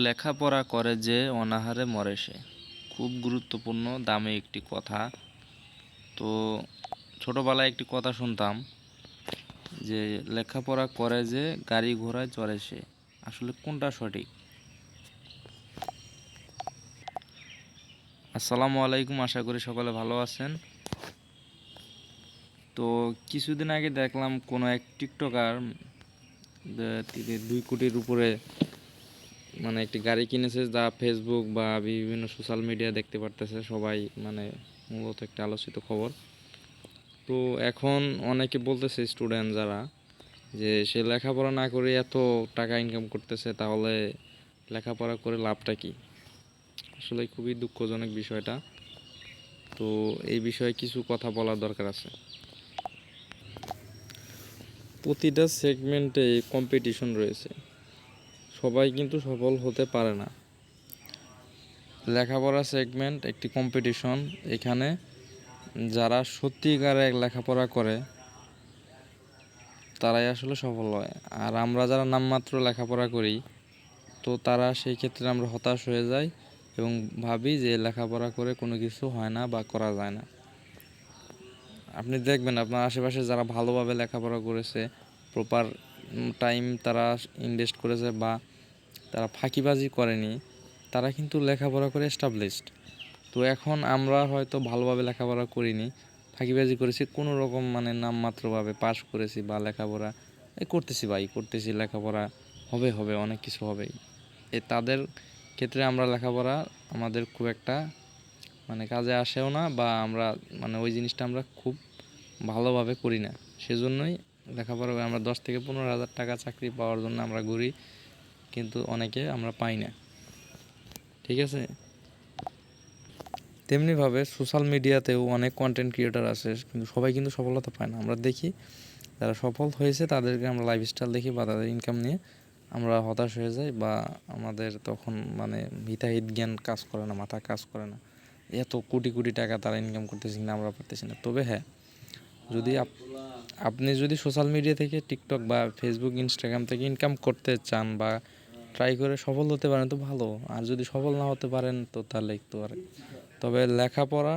লেখাপড়া করে যে অনাহারে মরে সে। খুব গুরুত্বপূর্ণ দামি একটি কথা। তো ছোটবেলায় একটি কথা শুনতাম যে লেখাপড়া করে যে গাড়ি ঘোড়ায় চড়ে সে। আসলে কোনটা সঠিক? আসসালামু আলাইকুম, আশা করি সকলে ভালো আছেন। তো কিছুদিন আগে দেখলাম কোনো এক টিকটকার 2 কোটির উপরে একটি গাড়ি কিনেছে, যা ফেসবুক বা বিভিন্ন সোশ্যাল মিডিয়া দেখতে পারতেছে সবাই, মূলত একটা আলোচিত খবর। তো এখন অনেকে বলতেছে, স্টুডেন্ট যারা, যে সে লেখাপড়া না করে এত টাকা ইনকাম করতেছে, তাহলে লেখাপড়া করে লাভটা কি? আসলে খুবই দুঃখজনক বিষয়টা। তো এই বিষয়ে কিছু কথা বলার দরকার আছে। প্রতিটা সেগমেন্টে কম্পিটিশন রয়েছে, সবাই কিন্তু সফল হতে পারে না। লেখাপড়া সেগমেন্ট একটি কম্পিটিশন। এখানে যারা সত্যিকারে লেখাপড়া করে তারাই আসলে সফল হয়, আর আমরা যারা নামমাত্র লেখাপড়া করি, তো তারা সেই ক্ষেত্রে আমরা হতাশ হয়ে যাই এবং ভাবি যে লেখাপড়া করে কোনো কিছু হয় না বা করা যায় না। আপনি দেখবেন আপনার আশেপাশে যারা ভালোভাবে লেখাপড়া করেছে, প্রপার টাইম তারা ইনভেস্ট করেছে বা তারা ফাঁকিবাজি করেনি, তারা কিন্তু লেখাপড়া করে এস্টাবলিশড। তো এখন আমরা হয়তো ভালোভাবে লেখাপড়া করিনি, ফাঁকিবাজি করেছি, কোনো রকম নামমাত্রভাবে পাস করেছি বা লেখাপড়া করতেছি, লেখাপড়া হবে অনেক কিছু হবেই। তাদের ক্ষেত্রে আমরা লেখাপড়া আমাদের খুব একটা কাজে আসেও না, বা আমরা ওই জিনিসটা আমরা খুব ভালোভাবে করি না। সেজন্যই লেখাপড়া আমরা 10 থেকে 15 হাজার টাকা চাকরি পাওয়ার জন্য আমরা ঘুরি, কিন্তু অনেকে আমরা পাই না। ঠিক আছে, তেমনিভাবে সোশ্যাল মিডিয়াতেও অনেক কন্টেন্ট ক্রিয়েটার আছে, কিন্তু সবাই কিন্তু সফলতা পায় না। আমরা দেখি যারা সফল হয়েছে তাদেরকে আমরা লাইফস্টাইল দেখি বা তাদের ইনকাম নিয়ে আমরা হতাশ হয়ে যাই, বা আমাদের তখন হিতাহিত জ্ঞান কাজ করে না, মাথা কাজ করে না। এত কোটি কোটি টাকা তারা ইনকাম করতেছি কিনা আমরা পারতেছি না। তবে হ্যাঁ, যদি আপনি যদি সোশ্যাল মিডিয়া থেকে, টিকটক বা ফেসবুক, ইনস্টাগ্রাম থেকে ইনকাম করতে চান বা ট্রাই করে সফল হতে পারেন তো ভালো, আর যদি সফল না হতে পারেন তো তাহলে একটু আর। তবে লেখাপড়া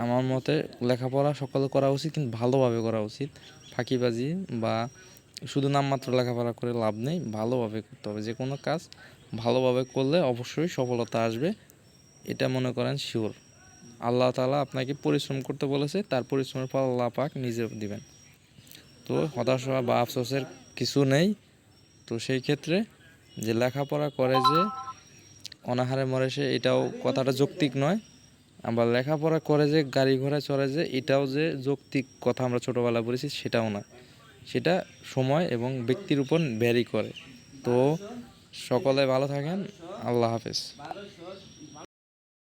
আমার মতে লেখাপড়া সকলে করা উচিত, কিন্তু ভালোভাবে করা উচিত। ফাঁকিবাজি বা শুধু নামমাত্র লেখাপড়া করে লাভ নেই, ভালোভাবে করতে হবে। যে কোনো কাজ ভালোভাবে করলে অবশ্যই সফলতা আসবে, এটা মনে করেন শিওর। আল্লাহ তাআলা আপনাকে পরিশ্রম করতে বলেছে, তার পরিশ্রমের ফল আল্লাহ পাক নিজে দিবেন। তো হতাশ হওয়া বা আফসোসের কিছু নেই। তো সেই ক্ষেত্রে যে লেখাপড়া করে যে অনাহারে মরে সে, এটাও কথাটা যৌক্তিক নয়। আবার লেখাপড়া করে যে গাড়ি ঘোড়া চড়ে যে, এটাও যে যৌক্তিক কথা আমরা ছোটোবেলায় পড়েছি, সেটাও না। সেটা সময় এবং ব্যক্তির উপর ভ্যারি করে। তো সকলে ভালো থাকেন, আল্লাহ হাফেজ।